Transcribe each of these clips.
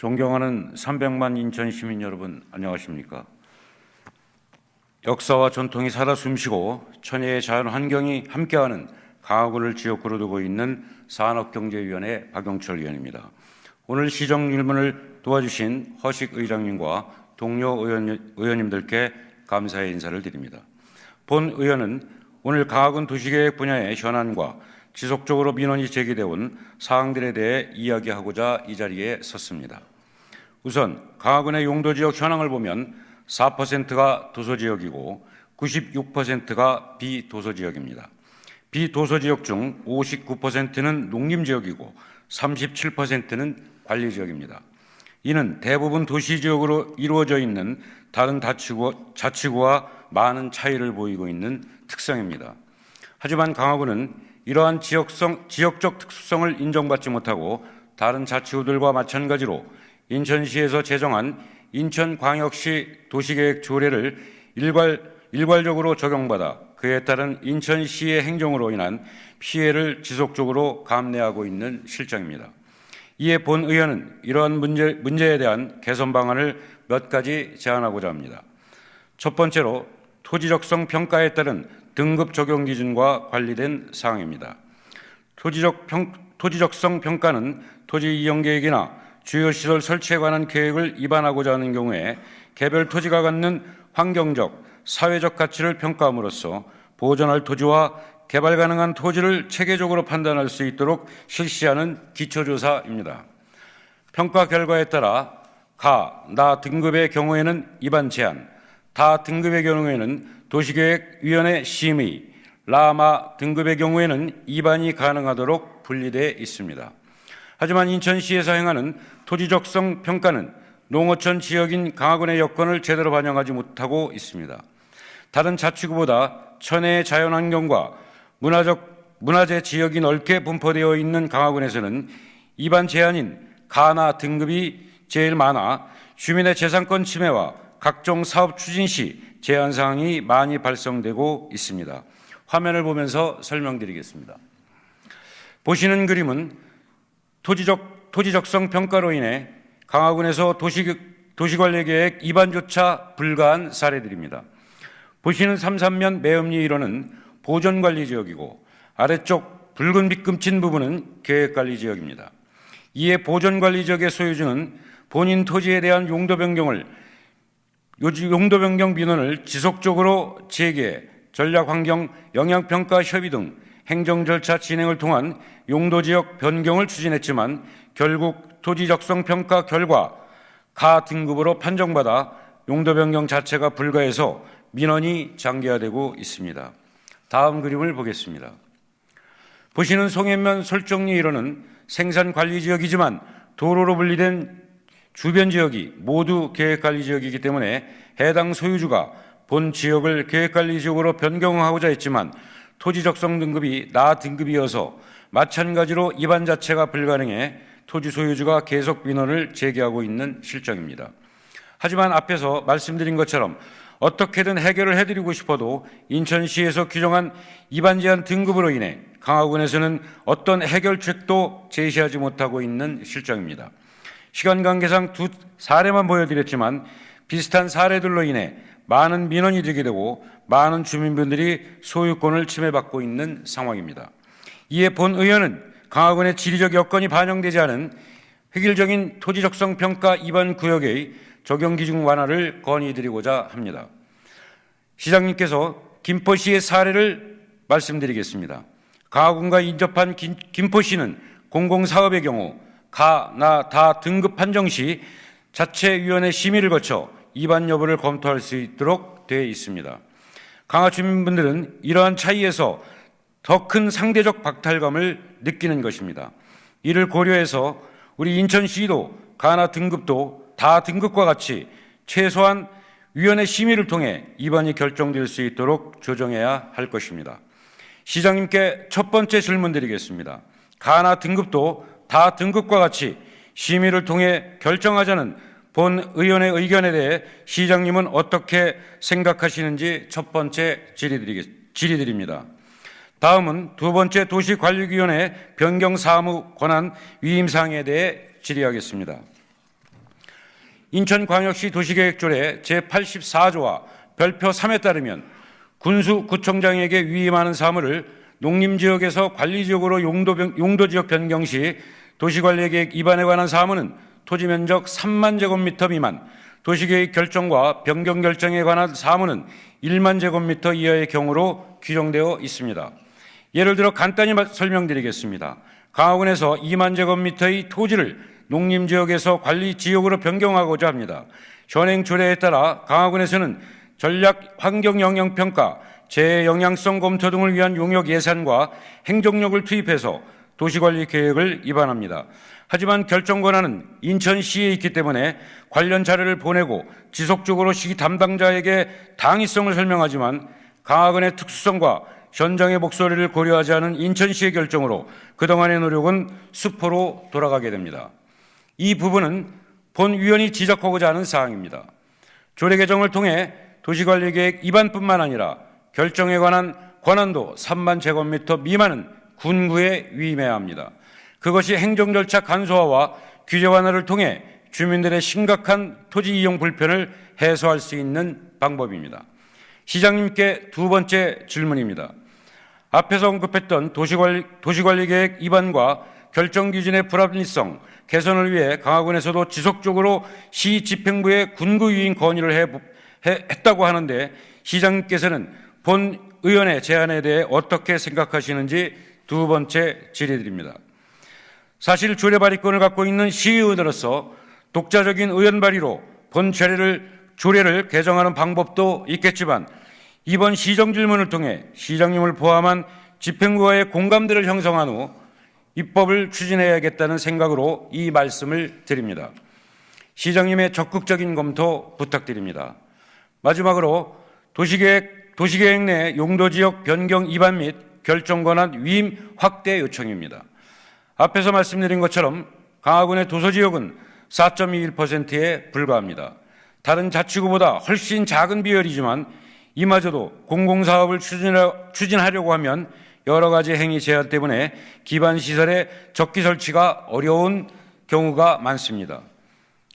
존경하는 300만 인천 시민 여러분, 안녕하십니까? 역사와 전통이 살아 숨쉬고 천혜의 자연 환경이 함께하는 강화군을 지역구로 두고 있는 산업경제위원회 박용철 의원입니다. 오늘 시정 질문을 도와주신 허식 의장님과 동료 의원님들께 감사의 인사를 드립니다. 본 의원은 오늘 강화군 도시계획 분야의 현안과 지속적으로 민원이 제기되어 온 사항들에 대해 이야기하고자 이 자리에 섰습니다. 우선 강화군의 용도지역 현황을 보면 4%가 도서지역이고 96%가 비도서지역입니다. 비도서지역 중 59%는 농림지역이고 37%는 관리지역입니다. 이는 대부분 도시지역으로 이루어져 있는 다른 자치구와 많은 차이를 보이고 있는 특성입니다. 하지만 강화군은 이러한 지역적 특수성을 인정받지 못하고 다른 자치구들과 마찬가지로 인천시에서 제정한 인천광역시 도시계획 조례를 일괄적으로 적용받아 그에 따른 인천시의 행정으로 인한 피해를 지속적으로 감내하고 있는 실정입니다. 이에 본 의원은 이러한 문제에 대한 개선 방안을 몇 가지 제안하고자 합니다. 첫 번째로 토지적성 평가에 따른 등급 적용 기준과 관리된 사항입니다. 토지적성 평가는 토지 이용 계획이나 주요 시설 설치에 관한 계획을 입안하고자 하는 경우에 개별 토지가 갖는 환경적, 사회적 가치를 평가함으로써 보존할 토지와 개발 가능한 토지를 체계적으로 판단할 수 있도록 실시하는 기초조사입니다. 평가 결과에 따라 가, 나 등급의 경우에는 입안 제한, 다 등급의 경우에는 도시계획위원회 심의, 라, 마 등급의 경우에는 입안이 가능하도록 분리되어 있습니다. 하지만 인천시에서 행하는 토지적성 평가는 농어촌 지역인 강화군의 여건을 제대로 반영하지 못하고 있습니다. 다른 자치구보다 천혜의 자연환경과 문화재 지역이 넓게 분포되어 있는 강화군에서는 입안 제한인 가나 등급이 제일 많아 주민의 재산권 침해와 각종 사업 추진 시 제한 사항이 많이 발생되고 있습니다. 화면을 보면서 설명드리겠습니다. 보시는 그림은 토지적성 평가로 인해 강화군에서 도시관리계획 입안조차 불가한 사례들입니다. 보시는 3~3면 매음리 1호는 보존관리지역이고 아래쪽 붉은 빛 금친 부분은 계획관리지역입니다. 이에 보존관리지역의 소유주는 본인 토지에 대한 용도 변경 민원을 지속적으로 제기해 전략환경 영향평가 협의 등 행정 절차 진행을 통한 용도지역 변경을 추진했지만 결국 토지적성 평가 결과 가 등급으로 판정받아 용도 변경 자체가 불가해서 민원이 장기화되고 있습니다. 다음 그림을 보겠습니다. 보시는 송해면 솔정리 1호는 생산관리지역이지만 도로로 분리된 주변 지역이 모두 계획관리지역이기 때문에 해당 소유주가 본 지역을 계획관리지역으로 변경하고자 했지만 토지적성 등급이 나 등급이어서 마찬가지로 입안 자체가 불가능해 토지 소유주가 계속 민원을 제기하고 있는 실정입니다. 하지만 앞에서 말씀드린 것처럼 어떻게든 해결을 해드리고 싶어도 인천시에서 규정한 입안 제한 등급으로 인해 강화군에서는 어떤 해결책도 제시하지 못하고 있는 실정입니다. 시간 관계상 두 사례만 보여드렸지만 비슷한 사례들로 인해 많은 민원이 제기되고 많은 주민분들이 소유권을 침해받고 있는 상황입니다. 이에 본 의원은 강화군의 지리적 여건이 반영되지 않은 획일적인 토지적성 평가 입안 구역의 적용 기준 완화를 건의드리고자 합니다. 시장님께서 김포시의 사례를 말씀드리겠습니다. 강화군과 인접한 김포시는 공공사업의 경우 가, 나, 다 등급 판정 시 자체위원회 심의를 거쳐 입안 여부를 검토할 수 있도록 되어 있습니다. 강화 주민분들은 이러한 차이에서 더 큰 상대적 박탈감을 느끼는 것입니다. 이를 고려해서 우리 인천시도 가나 등급도 다 등급과 같이 최소한 위원회 심의를 통해 입안이 결정될 수 있도록 조정해야 할 것입니다. 시장님께 첫 번째 질문 드리겠습니다. 가나 등급도 다 등급과 같이 심의를 통해 결정하자는 본 의원의 의견에 대해 시장님은 어떻게 생각하시는지 첫 번째 질의드립니다. 다음은 두 번째 도시관리위원회 변경 사무 권한 위임사항에 대해 질의하겠습니다. 인천광역시 도시계획조례 제84조와 별표 3에 따르면 군수구청장에게 위임하는 사무를 농림지역에서 관리지역으로 용도지역 변경 시 도시관리계획 위반에 관한 사무는 토지면적 3만 제곱미터 미만, 도시계획 결정과 변경 결정에 관한 사무는 1만 제곱미터 이하의 경우로 규정되어 있습니다. 예를 들어 간단히 설명드리겠습니다. 강화군에서 2만 제곱미터의 토지를 농림지역에서 관리지역으로 변경하고자 합니다. 현행 조례에 따라 강화군에서는 전략 환경영향평가, 재영향성 검토 등을 위한 용역 예산과 행정력을 투입해서 도시관리 계획을 위반합니다. 하지만 결정 권한은 인천시에 있기 때문에 관련 자료를 보내고 지속적으로 시 담당자에게 당위성을 설명하지만 강화군의 특수성과 현장의 목소리를 고려하지 않은 인천시의 결정으로 그동안의 노력은 수포로 돌아가게 됩니다. 이 부분은 본 위원이 지적하고자 하는 사항입니다. 조례 개정을 통해 도시관리계획 위반뿐만 아니라 결정에 관한 권한도 3만 제곱미터 미만은 군구에 위임해야 합니다. 그것이 행정절차 간소화와 규제 완화를 통해 주민들의 심각한 토지 이용 불편을 해소할 수 있는 방법입니다. 시장님께 두 번째 질문입니다. 앞에서 언급했던 도시관리계획 위반과 결정기준의 불합리성 개선을 위해 강화군에서도 지속적으로 시 집행부에 군구 위임 건의를 했다고 하는데 시장님께서는 본 의원의 제안에 대해 어떻게 생각하시는지 두 번째 질의드립니다. 사실 조례 발의권을 갖고 있는 시의원으로서 독자적인 의원 발의로 본 조례를 개정하는 방법도 있겠지만 이번 시정질문을 통해 시장님을 포함한 집행부와의 공감대를 형성한 후 입법을 추진해야겠다는 생각으로 이 말씀을 드립니다. 시장님의 적극적인 검토 부탁드립니다. 마지막으로 도시계획 내 용도지역 변경 위반 및 결정권한 위임 확대 요청입니다. 앞에서 말씀드린 것처럼 강화군의 도서지역은 4.21%에 불과합니다. 다른 자치구보다 훨씬 작은 비율이지만 이마저도 공공사업을 추진하려고 하면 여러 가지 행위 제한 때문에 기반시설의 적기 설치가 어려운 경우가 많습니다.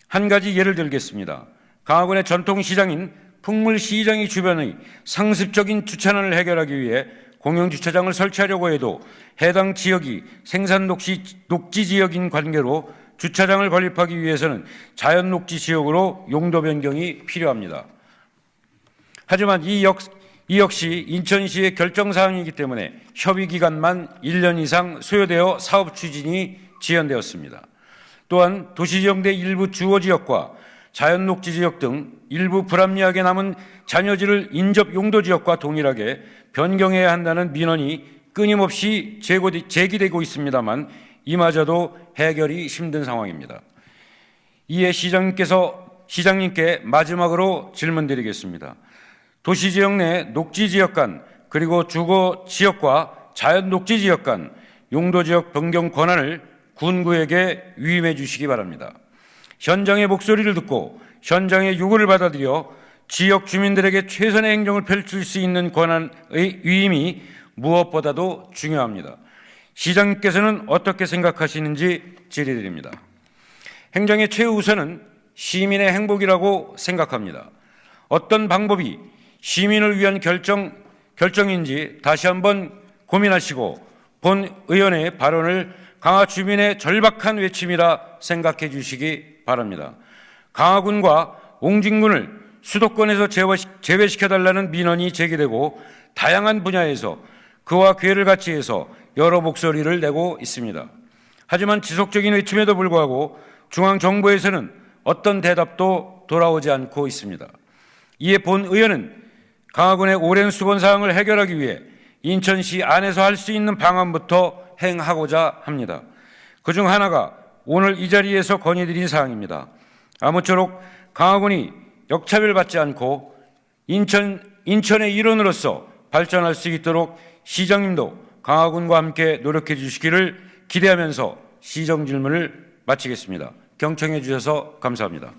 한 가지 예를 들겠습니다. 강화군의 전통시장인 풍물시장이 주변의 상습적인 주차난을 해결하기 위해 공영주차장을 설치하려고 해도 해당 지역이 생산 녹지 지역인 관계로 주차장을 건립하기 위해서는 자연 녹지 지역으로 용도 변경이 필요합니다. 하지만 이 역시 인천시의 결정사항이기 때문에 협의기간만 1년 이상 소요되어 사업 추진이 지연되었습니다. 또한 도시지역 내 일부 주거지역과 자연녹지지역 등 일부 불합리하게 남은 잔여지를 인접용도지역과 동일하게 변경해야 한다는 민원이 끊임없이 제기되고 있습니다만 이마저도 해결이 힘든 상황입니다. 이에 시장님께 마지막으로 질문드리겠습니다. 도시지역 내 녹지지역 간 그리고 주거지역과 자연녹지지역 간 용도지역 변경 권한을 군구에게 위임해 주시기 바랍니다. 현장의 목소리를 듣고 현장의 요구를 받아들여 지역 주민들에게 최선의 행정을 펼칠 수 있는 권한의 위임이 무엇보다도 중요합니다. 시장님께서는 어떻게 생각하시는지 질의드립니다. 행정의 최우선은 시민의 행복이라고 생각합니다. 어떤 방법이 시민을 위한 결정인지 다시 한번 고민하시고 본 의원의 발언을 강화 주민의 절박한 외침이라 생각해 주시기 바랍니다. 강화군과 옹진군을 수도권에서 제외시켜달라는 민원이 제기되고 다양한 분야에서 그와 기회를 같이 해서 여러 목소리를 내고 있습니다. 하지만 지속적인 외침에도 불구하고 중앙정부에서는 어떤 대답도 돌아오지 않고 있습니다. 이에 본 의원은 강화군의 오랜 수건사항을 해결하기 위해 인천시 안에서 할 수 있는 방안부터 행하고자 합니다. 그중 하나가 오늘 이 자리에서 건의드린 사항입니다. 아무쪼록 강화군이 역차별받지 않고 인천의 일원으로서 발전할 수 있도록 시장님도 강화군과 함께 노력해 주시기를 기대하면서 시정질문을 마치겠습니다. 경청해 주셔서 감사합니다.